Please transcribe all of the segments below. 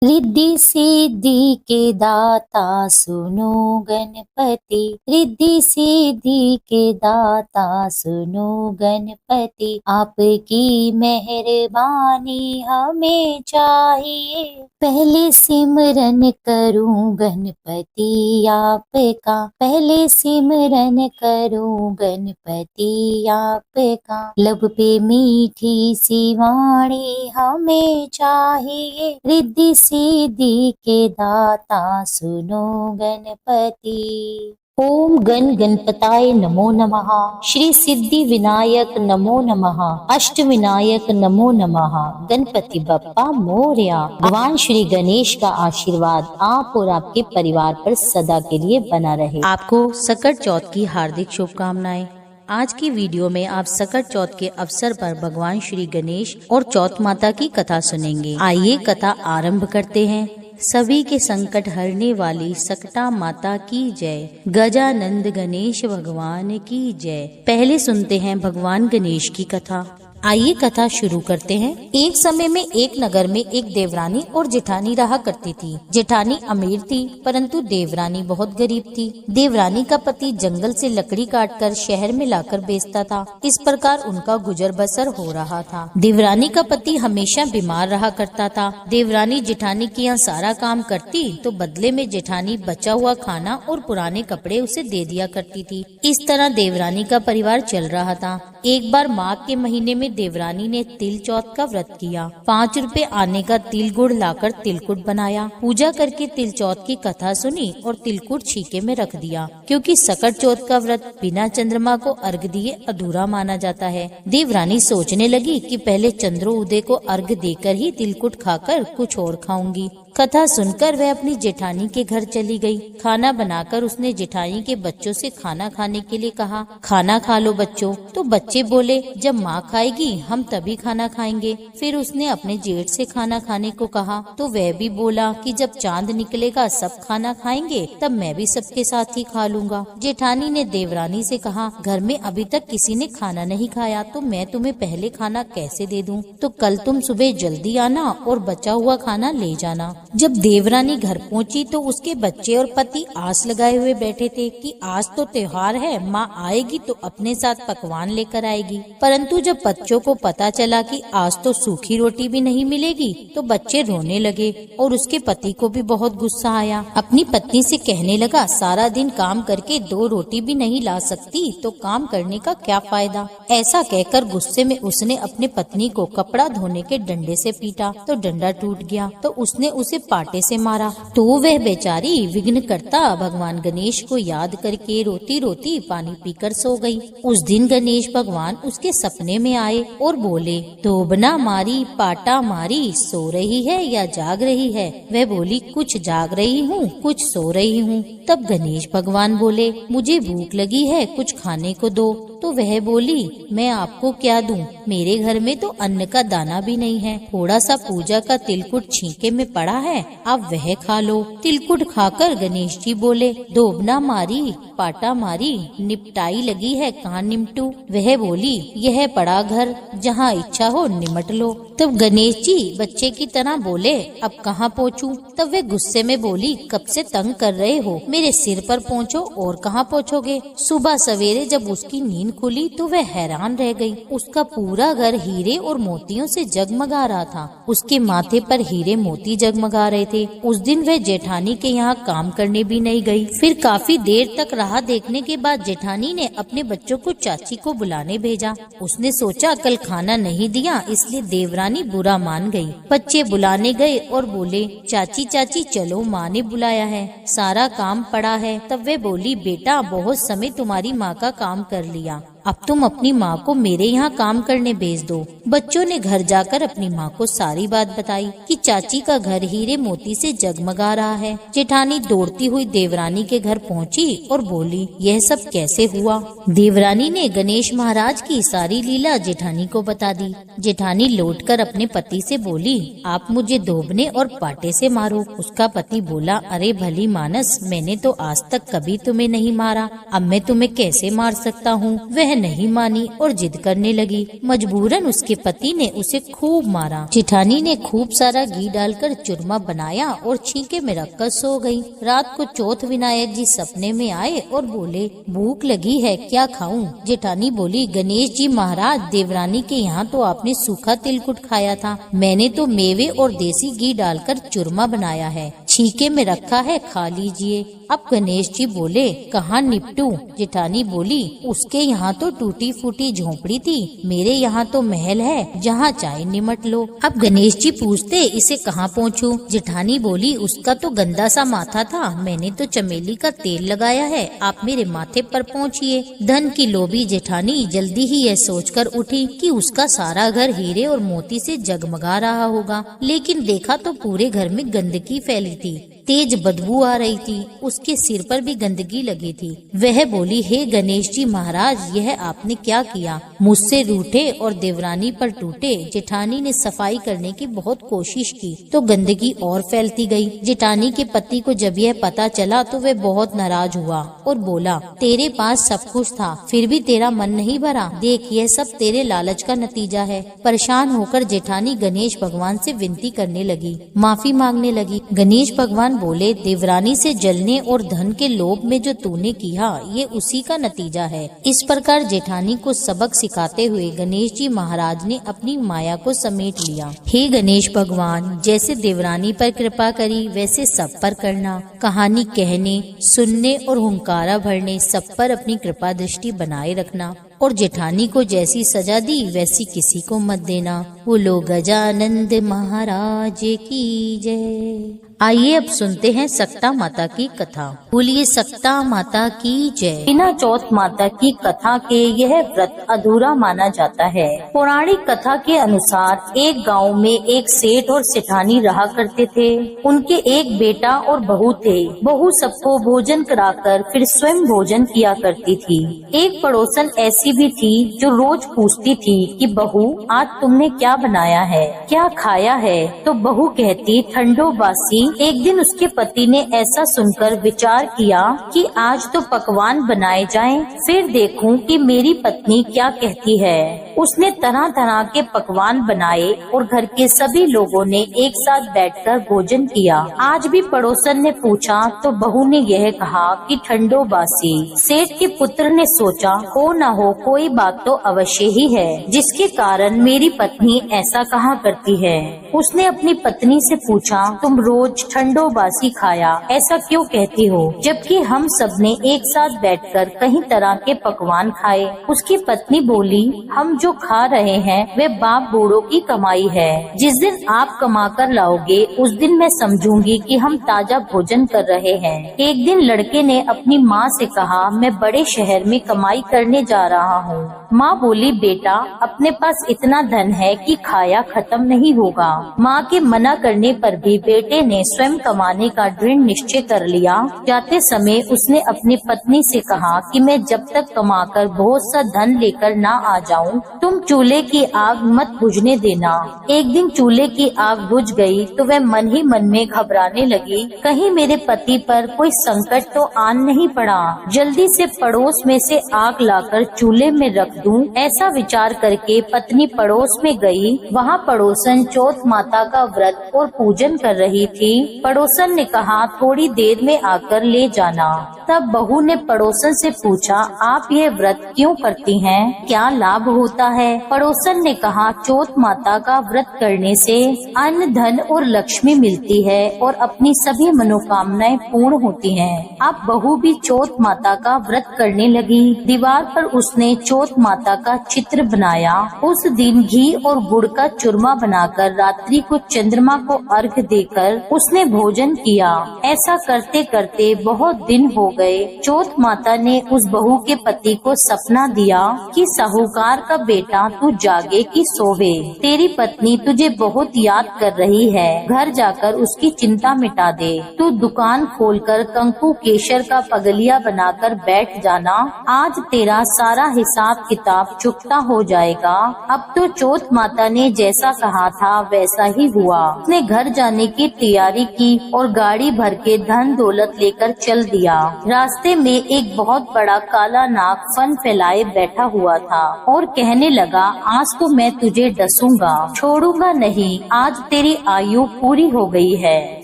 रिद्धि सिद्धि के दाता सुनो गणपति। रिद्धि सिद्धि के दाता सुनो गणपति। आपकी मेहरबानी हमें चाहिए। पहले सिमरन करूं गणपति आपका। पहले सिमरन करूं गणपति आपका। लब पे मीठी सी वाणी हमें चाहिए। रिद्धि सिद्धि के दाता सुनो गणपति। ओम गण गणपताय नमो नमः। श्री सिद्धि विनायक नमो नमः। अष्ट विनायक नमो नमः। गणपति बप्पा मोरया। भगवान श्री गणेश का आशीर्वाद आप और आपके परिवार पर सदा के लिए बना रहे। आपको सकट चौथ की हार्दिक शुभकामनाएं। आज की वीडियो में आप सकट चौथ के अवसर पर भगवान श्री गणेश और चौथ माता की कथा सुनेंगे। आइए कथा आरंभ करते हैं। सभी के संकट हरने वाली सकटा माता की जय। गजानंद गणेश भगवान की जय। पहले सुनते हैं भगवान गणेश की कथा। आइए कथा शुरू करते हैं। एक समय में एक नगर में एक देवरानी और जेठानी रहा करती थी। जेठानी अमीर थी परंतु देवरानी बहुत गरीब थी। देवरानी का पति जंगल से लकड़ी काटकर शहर में लाकर बेचता था। इस प्रकार उनका गुजर बसर हो रहा था। देवरानी का पति हमेशा बीमार रहा करता था। देवरानी जेठानी के यहाँ सारा काम करती तो बदले में जेठानी बचा हुआ खाना और पुराने कपड़े उसे दे दिया करती थी। इस तरह देवरानी का परिवार चल रहा था। एक बार माघ के महीने में देवरानी ने तिल चौथ का व्रत किया। 5 रुपए आने का तिल गुड़ लाकर तिलकुट बनाया। पूजा करके तिल चौथ की कथा सुनी और तिलकुट छीके में रख दिया, क्योंकि सकट चौथ का व्रत बिना चंद्रमा को अर्घ दिए अधूरा माना जाता है। देवरानी सोचने लगी कि पहले चंद्रोदय को अर्घ देकर ही तिलकुट खाकर कुछ और खाऊंगी। कथा सुनकर वह अपनी जेठानी के घर चली गई। खाना बनाकर उसने जेठानी के बच्चों से खाना खाने के लिए कहा। खाना खा लो बच्चों। तो बच्चे बोले, जब माँ खाएगी हम तभी खाना खाएंगे। फिर उसने अपने जेठ से खाना खाने को कहा तो वह भी बोला कि जब चांद निकलेगा सब खाना खाएंगे, तब मैं भी सबके साथ ही खा लूंगा। जेठानी ने देवरानी से कहा, घर में अभी तक किसी ने खाना नहीं खाया तो मैं तुम्हें पहले खाना कैसे दे दूं? तो कल तुम सुबह जल्दी आना और बचा हुआ खाना ले जाना। जब देवरानी घर पहुंची तो उसके बच्चे और पति आस लगाए हुए बैठे थे कि आज तो त्योहार है, माँ आएगी तो अपने साथ पकवान लेकर आएगी। परंतु जब बच्चों को पता चला कि आज तो सूखी रोटी भी नहीं मिलेगी तो बच्चे रोने लगे और उसके पति को भी बहुत गुस्सा आया। अपनी पत्नी से कहने लगा, सारा दिन काम करके 2 रोटी भी नहीं ला सकती तो काम करने का क्या फायदा? ऐसा कहकर गुस्से में उसने अपने पत्नी को कपड़ा धोने के डंडे से पीटा तो डंडा टूट गया तो उसने उसे पाटे से मारा। तो वह बेचारी विघ्नकर्ता भगवान गणेश को याद करके रोती रोती पानी पीकर सो गई। उस दिन गणेश भगवान उसके सपने में आए और बोले, धोबना मारी पाटा मारी, सो रही है या जाग रही है? वह बोली, कुछ जाग रही हूँ कुछ सो रही हूँ। तब गणेश भगवान बोले, मुझे भूख लगी है, कुछ खाने को दो। तो वह बोली, मैं आपको क्या दूं? मेरे घर में तो अन्न का दाना भी नहीं है। थोड़ा सा पूजा का तिलकुट छींके में पड़ा है, आप वह खा लो। तिलकुट खाकर गणेश जी बोले, धोबना मारी पाटा मारी, निपटाई लगी है कहाँ निमटू? वह बोली, यह पड़ा घर, जहाँ इच्छा हो निमट लो। तब गणेश जी बच्चे की तरह बोले, अब कहाँ पहुँचूं? तब वे गुस्से में बोली, कब से तंग कर रहे हो, मेरे सिर पर पहुँचो और कहाँ पहुँचोगे? सुबह सवेरे जब उसकी नींद खुली तो वह हैरान रह गई। उसका पूरा घर हीरे और मोतियों से जगमगा रहा था। उसके माथे पर हीरे मोती जगमगा रहे थे। उस दिन वह जेठानी के यहाँ काम करने भी नहीं गई। फिर काफी देर तक राह देखने के बाद जेठानी ने अपने बच्चों को चाची को बुलाने भेजा। उसने सोचा कल खाना नहीं दिया इसलिए देवरानी बुरा मान गई। बच्चे बुलाने गए और बोले, चाची चाची चलो, माँ ने बुलाया है, सारा काम पड़ा है। तब वे बोली, बेटा बहुत समय तुम्हारी माँ का काम कर लिया, अब तुम अपनी माँ को मेरे यहाँ काम करने भेज दो। बच्चों ने घर जाकर अपनी माँ को सारी बात बताई कि चाची का घर हीरे मोती से जगमगा रहा है। जेठानी दौड़ती हुई देवरानी के घर पहुँची और बोली, यह सब कैसे हुआ? देवरानी ने गणेश महाराज की सारी लीला जेठानी को बता दी। जेठानी लौटकर अपने पति से बोली, आप मुझे धोबने और पाटे से मारो। उसका पति बोला, अरे भली मानस, मैंने तो आज तक कभी तुम्हें नहीं मारा, अब मैं तुम्हें कैसे मार सकता हूँ? वह नहीं मानी और जिद करने लगी। मजबूरन उसके पति ने उसे खूब मारा। जेठानी ने खूब सारा घी डालकर चूरमा बनाया और छींके में रखकर सो गई। रात को चौथ विनायक जी सपने में आए और बोले, भूख लगी है, क्या खाऊं? जेठानी बोली, गणेश जी महाराज, देवरानी के यहाँ तो आपने सूखा तिलकुट खाया था, मैंने तो मेवे और देसी घी डालकर चूरमा बनाया है, छींके में रखा है, खा लीजिए। अब गणेश जी बोले, कहाँ निपटूं? जेठानी बोली, उसके यहाँ तो टूटी फूटी झोपड़ी थी, मेरे यहाँ तो महल है, जहाँ चाहे निमट लो। अब गणेश जी पूछते, इसे कहाँ पहुँचूं? जेठानी बोली, उसका तो गंदा सा माथा था, मैंने तो चमेली का तेल लगाया है, आप मेरे माथे पर पहुँचिए। धन की लोभी जेठानी जल्दी ही यह सोचकर उठी कि उसका सारा घर हीरे और मोती से जगमगा रहा होगा, लेकिन देखा तो पूरे घर में गंदगी फैली थी, तेज बदबू आ रही थी, उसके सिर पर भी गंदगी लगी थी। वह बोली, हे गणेश जी महाराज, यह आपने क्या किया? मुझसे रूठे और देवरानी पर टूटे। जेठानी ने सफाई करने की बहुत कोशिश की तो गंदगी और फैलती गई। जेठानी के पति को जब यह पता चला तो वह बहुत नाराज हुआ और बोला, तेरे पास सब कुछ था, फिर भी तेरा मन नहीं भरा, देख यह सब तेरे लालच का नतीजा है। परेशान होकर जेठानी गणेश भगवान से विनती करने लगी, माफी मांगने लगी। गणेश भगवान बोले, देवरानी से जलने और धन के लोभ में जो तूने किया, ये उसी का नतीजा है। इस प्रकार जेठानी को सबक सिखाते हुए गणेश जी महाराज ने अपनी माया को समेट लिया। हे गणेश भगवान, जैसे देवरानी पर कृपा करी वैसे सब पर करना। कहानी कहने, सुनने और हुंकारा भरने सब पर अपनी कृपा दृष्टि बनाए रखना और जेठानी को जैसी सजा दी वैसी किसी को मत देना। बोलो गजानंद महाराज की जय। आइए अब सुनते हैं सक्ता माता की कथा। बोलिए सक्ता माता की जय। बिना चौथ माता की कथा के यह व्रत अधूरा माना जाता है। पौराणिक कथा के अनुसार एक गांव में एक सेठ और सेठानी रहा करते थे। उनके एक बेटा और बहू थे। बहू सबको भोजन कराकर फिर स्वयं भोजन किया करती थी। एक पड़ोसन ऐसी भी थी जो रोज पूछती थी कि बहू, आज तुमने क्या बनाया है, क्या खाया है? तो बहू कहती, ठंडो बासी। एक दिन उसके पति ने ऐसा सुनकर विचार किया कि आज तो पकवान बनाए जाएं, फिर देखूं कि मेरी पत्नी क्या कहती है। उसने तरह तरह के पकवान बनाए और घर के सभी लोगों ने एक साथ बैठकर भोजन किया। आज भी पड़ोसन ने पूछा तो बहू ने यह कहा कि ठंडो बासी। सेठ के पुत्र ने सोचा, हो न हो कोई बात तो अवश्य ही है जिसके कारण मेरी पत्नी ऐसा कहा करती है। उसने अपनी पत्नी से पूछा, तुम रोज ठंडो बासी खाया ऐसा क्यों कहती हो, जबकि हम सब ने एक साथ बैठकर कई तरह के पकवान खाए। उसकी पत्नी बोली, हम जो खा रहे हैं वे बाप बूढ़ों की कमाई है। जिस दिन आप कमा कर लाओगे उस दिन मैं समझूंगी कि हम ताजा भोजन कर रहे हैं। एक दिन लड़के ने अपनी माँ से कहा, मैं बड़े शहर में कमाई करने जा रहा हूँ। माँ बोली, बेटा अपने पास इतना धन है कि खाया खत्म नहीं होगा। माँ के मना करने पर भी बेटे ने स्वयं कमाने का दृढ़ निश्चय कर लिया। जाते समय उसने अपनी पत्नी से कहा कि मैं जब तक कमाकर बहुत सा धन लेकर ना आ जाऊं, तुम चूल्हे की आग मत बुझने देना। एक दिन चूल्हे की आग बुझ गई तो वह मन ही मन में घबराने लगी, कहीं मेरे पति पर कोई संकट तो आन नहीं पड़ा। जल्दी से पड़ोस में से आग लाकर चूल्हे में रख दूं, ऐसा विचार करके पत्नी पड़ोस में गई। वहाँ पड़ोसन चौथ माता का व्रत और पूजन कर रही थी। पड़ोसन ने कहा, थोड़ी देर में आकर ले जाना। तब बहू ने पड़ोसन से पूछा, आप यह व्रत क्यों करती हैं? क्या लाभ होता है? पड़ोसन ने कहा, चौथ माता का व्रत करने से अन्न धन और लक्ष्मी मिलती है और अपनी सभी मनोकामनाएं पूर्ण होती हैं। अब बहू भी चौथ माता का व्रत करने लगी। दीवार पर उसने चौथ माता का चित्र बनाया। उस दिन घी और गुड़ का चूरमा बनाकर रात्रि को चंद्रमा को अर्घ देकर उसने भोजन किया। ऐसा करते करते बहुत दिन हो गए। चौथ माता ने उस बहू के पति को सपना दिया कि साहूकार का बेटा तू जागे कि सोवे, तेरी पत्नी तुझे बहुत याद कर रही है, घर जाकर उसकी चिंता मिटा दे। तू दुकान खोलकर कंकु केशर का पगलिया बनाकर बैठ जाना, आज तेरा सारा हिसाब किताब चुकता हो जाएगा। अब तो चौथ माता ने जैसा कहा था वैसा ही हुआ। उसने घर जाने की तैयारी की और गाड़ी भर के धन दौलत लेकर चल दिया। रास्ते में एक बहुत बड़ा काला नाग फन फैलाए बैठा हुआ था और कहने लगा, आज तो मैं तुझे डसूंगा, छोड़ूंगा नहीं, आज तेरी आयु पूरी हो गई है।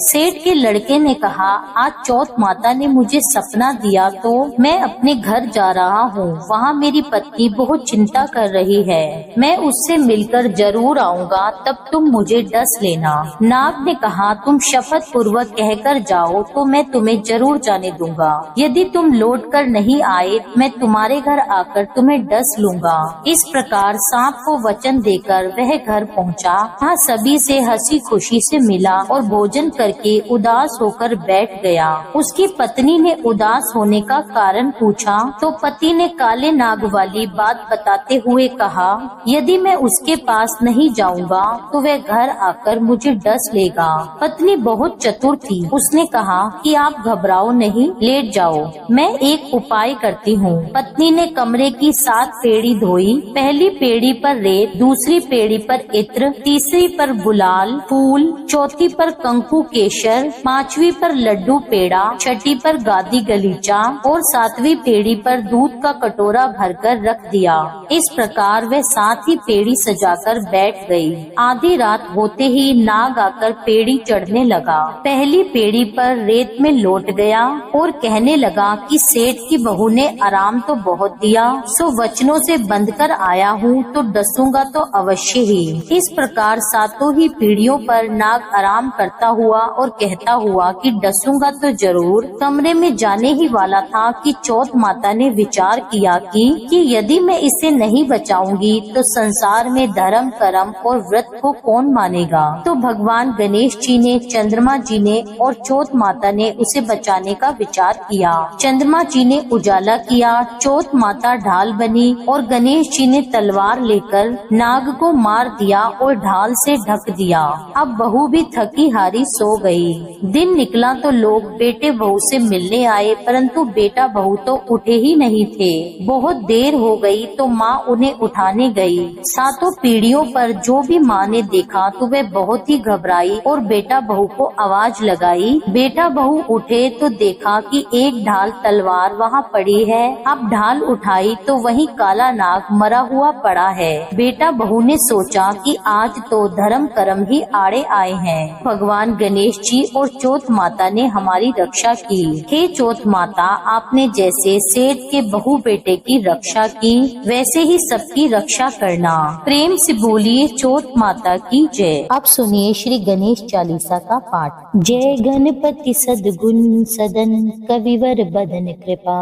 सेठ के लड़के ने कहा, आज चौथ माता ने मुझे सपना दिया तो मैं अपने घर जा रहा हूँ, वहाँ मेरी पत्नी बहुत चिंता कर रही है, मैं उससे मिलकर जरूर आऊँगा, तब तुम मुझे डस लेना। नाग ने कहा, तुम शपथ पूर्वक कहकर जाओ तो मैं तुम्हें जरूर जाने दूंगा, यदि तुम लौट कर नहीं आए मैं तुम्हारे घर आकर तुम्हें डस लूंगा। इस प्रकार सांप को वचन देकर वह घर पहुंचा, वहाँ सभी से हंसी खुशी से मिला और भोजन करके उदास होकर बैठ गया। उसकी पत्नी ने उदास होने का कारण पूछा तो पति ने काले नाग वाली बात बताते हुए कहा, यदि मैं उसके पास नहीं जाऊंगा तो वह घर आकर मुझे डस लेगा। पत्नी बहुत चतुर थी, उसने कहा कि आप घबराओ नहीं, लेट जाओ, मैं एक उपाय करती हूँ। पत्नी ने कमरे की 7 पेड़ी धोई, पहली पेड़ी पर रेत, दूसरी पेड़ी पर इत्र, तीसरी पर गुलाल फूल, चौथी पर कंकु केशर, 5वीं पर लड्डू पेड़ा, छठी पर गादी गलीचा और 7वीं पेड़ी पर दूध का कटोरा भरकर रख दिया। इस प्रकार वह 7 ही पेड़ी सजाकर बैठ गई। आधी रात होते ही नाग आकर पेड़ी चढ़ने लगा। पहली पेड़ी पर रेत में लौट गया और कहने लगा कि सेठ की बहू ने आराम तो बहुत दिया, सो वचनों से बंध कर आया हूँ तो डसूंगा तो अवश्य ही। इस प्रकार 7 ही पीढ़ियों पर नाग आराम करता हुआ और कहता हुआ कि डसूंगा तो जरूर, कमरे में जाने ही वाला था कि चौथ माता ने विचार किया कि यदि मैं इसे नहीं बचाऊंगी तो संसार में धर्म कर्म और व्रत को कौन मानेगा। तो भगवान गणेश जी ने, चंद्रमा जी ने और चौथ माता ने उसे बचाने का विचार किया। चंद्रमा जी ने उजाला किया, चौथ माता ढाल बनी और गणेश जी ने तलवार लेकर नाग को मार दिया और ढाल से ढक दिया। अब बहू भी थकी हारी सो गई। दिन निकला तो लोग बेटे बहू से मिलने आए, परंतु बेटा बहू तो उठे ही नहीं थे। बहुत देर हो गई तो माँ उन्हें उठाने गई। 7 पीढ़ियों पर जो भी माँ ने देखा तो वह बहुत ही घबराई और बेटा बहू को आवाज लगाई। बेटा बहू उठे तो देखा कि एक ढाल तलवार वहाँ पड़ी है। अब ढाल उठाई तो वहीं काला नाग मरा हुआ पड़ा है। बेटा बहू ने सोचा कि आज तो धर्म कर्म ही आड़े आए हैं। भगवान गणेश जी और चौथ माता ने हमारी रक्षा की। हे चौथ माता, आपने जैसे सेठ के बहू बेटे की रक्षा की वैसे ही सबकी रक्षा करना। प्रेम से बोलिए चौथ माता की जय। अब सुनिए श्री गणेश चालीसा का पाठ। जय गणपति सद्गुण सदन, कविवर बदन कृपा,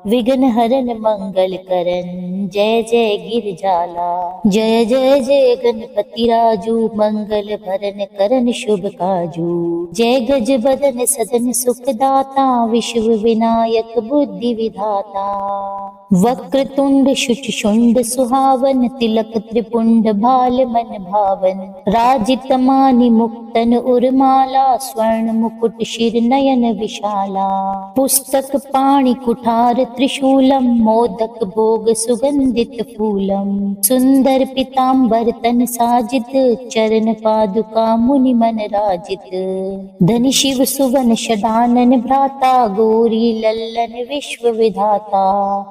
विघ्न हरन मंगल करन, जय जय गिरजाला। जय जय जय गणपति राजू, मंगल भरन करन शुभ काजू। जय गज बदन सदन सुखदाता, विश्व विनायक बुद्धि विधाता। वक्रतुंड शुच शुंड सुहावन, तिलक त्रिपुंड भाल मन भावन। राजित मानि मुक्तन उर्माला, स्वर्ण मुकुट शिर नयन विशाला। पुस्तक पाणि कुठार त्रिशूलम, मोदक भोग सुगंधित फूलम। सुंदर पीताम्बर तन साजित, चरण पादुका मुनि मन राजित। धनि शिव सुवन षडानन भ्राता, गौरी लल्लन विश्व विधाता।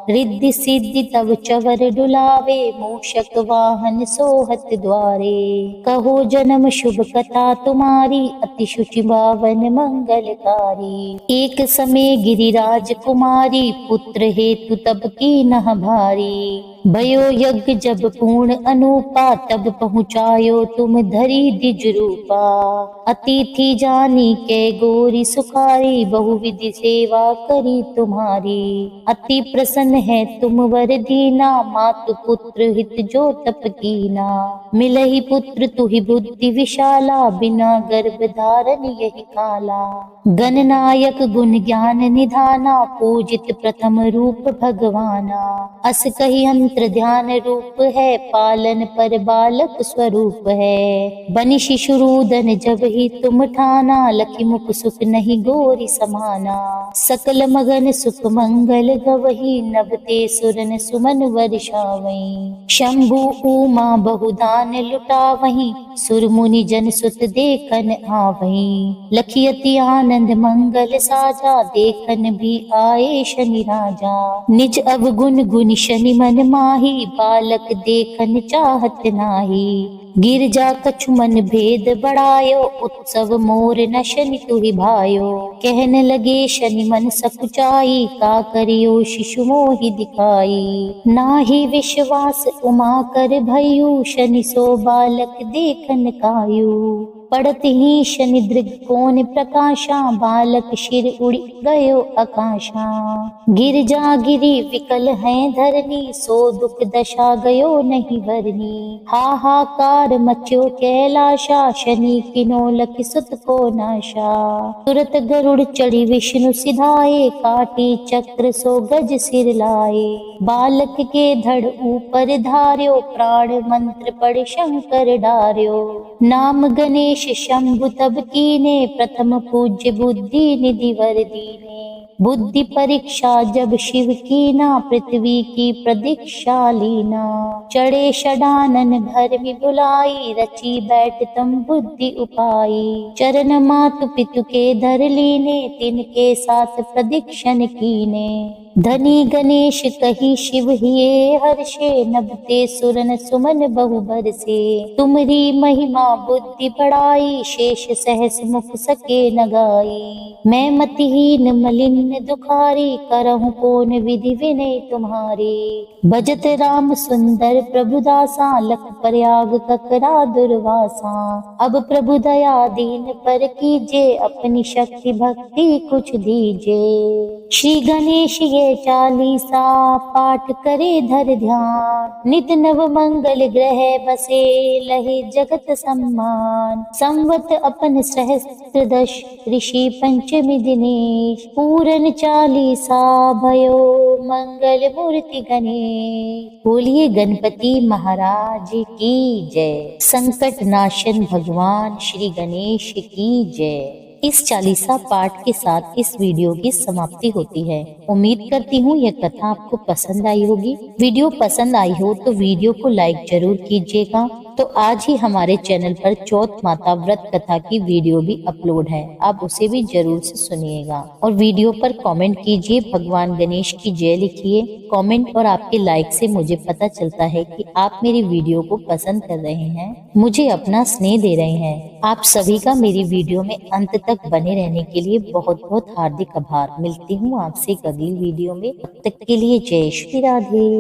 रिद्धि सिद्धि तव चवर डुलावे, मूषक वाहन सोहत द्वारे। कहो जन्म शुभ कथा तुम्हारी, अति शुचि पावन मंगलकारी। एक समय गिरिराज कुमारी, पुत्र हेतु तब की नह भारी। भयो यज्ञ जब पूर्ण अनूपा, तब पहुँचायो तुम धरी द्विज रूपा। अतिथि जानी के गोरी सुखारी, बहुविधि सेवा करी तुम्हारी। अति प्रसन्न है तुम वर दीना, मातु पुत्र हित जो तप कीना। मिलहि पुत्र तुहि बुद्धि विशाला, बिना गर्भ धारण यही काला। गणनायक गुण ज्ञान निधाना, पूजित प्रथम रूप भगवाना। अस कही अंतर ध्यान रूप है, पालन पर बालक स्वरूप है। बनि शिशु रूदन जब ही तुम ठाना, लखी मुख सुख नहीं गोरी समाना। सकल मगन सुख मंगल गवही, नभ ते सुरन सुमन वर्षावहीं। शंभु उमा बहुदान लुटावहीं, सुर मुनि जन सुत देखन आवहीं। लखियति आनंद मंगल साजा, देखन भी आए शनि राजा। निज अवगुण गुण शनि मन माही, बालक देखन चाहत नाही। गिरजा कछु मन भेद बढ़ायो, उत्सव मोर न शनि तुहि भायो। कहन लगे शनि मन सकुचाई, का करियो शिशु मोहि दिखाई। नाहि विश्वास उमा कर भयउ, शनि सो बालक देखन कायु। पड़त ही शनि दृग कोन प्रकाशा, बालक शिर उड़ गयो आकाशा। गिरजा गिरी विकल है धरनी, सो दुख दशा गयो नहीं भरनी। हाहाकार मच्यो कैलाशा, शनि किनो लखि सुत को नाशा। तुरत गरुड़ चढ़ी विष्णु सिधाए, काटी चक्र सो गज सिर लाए। बालक के धड़ ऊपर धार्यो, प्राण मंत्र पढ़ शंकर डार्यो। नाम गणेश शंभु तब कीने, प्रथम पूज्य बुद्धि निधि वर दीने। बुद्धि परीक्षा जब शिव कीना, पृथ्वी की प्रदीक्षा लीना। चढ़े षडानन भरमि बुलाई, रची बैठ तम बुद्धि उपाई। चरण मातु पितु के धर लीने, तिनके साथ प्रदीक्षण कीने। धनी गणेश कही शिव हिये हर्षे, नभते सुरन सुमन बहु बरसे। तुमरी महिमा बुद्धि बढ़ाई, शेष सहस मुख सके न गाई। मैं मतिहीन मलिन दुखारी, करहूँ कौन विधि विनय तुम्हारी। भजत राम सुंदर प्रभु दासा, लख प्रयाग ककरा दुर्वासा। अब प्रभु दया दीन पर कीजे, अपनी शक्ति भक्ति कुछ दीजे। श्री गणेश ये चालीसा, पाठ करे धर ध्यान। नित नव मंगल ग्रह बसे, लहे जगत सम्मान। संवत अपन सहस्त्र दश, ऋषि पंचमी दिनेश। पूरन चालीसा भयो, मंगल मूर्ति गणेश। बोलिए गणपति महाराज की जय। संकट नाशन भगवान श्री गणेश की जय। इस चालीसा पाठ के साथ इस वीडियो की समाप्ति होती है। उम्मीद करती हूँ यह कथा आपको पसंद आई होगी। वीडियो पसंद आई हो तो वीडियो को लाइक जरूर कीजिएगा। तो आज ही हमारे चैनल पर चौथ माता व्रत कथा की वीडियो भी अपलोड है, आप उसे भी जरूर से सुनिएगा। और वीडियो पर कमेंट कीजिए, भगवान गणेश की जय लिखिए। कमेंट और आपके लाइक से मुझे पता चलता है कि आप मेरी वीडियो को पसंद कर रहे हैं, मुझे अपना स्नेह दे रहे हैं। आप सभी का मेरी वीडियो में अंत तक बने रहने के लिए बहुत बहुत हार्दिक आभार। मिलती हूँ आपसे अगली वीडियो में, तब तक के लिए जय श्री राधे।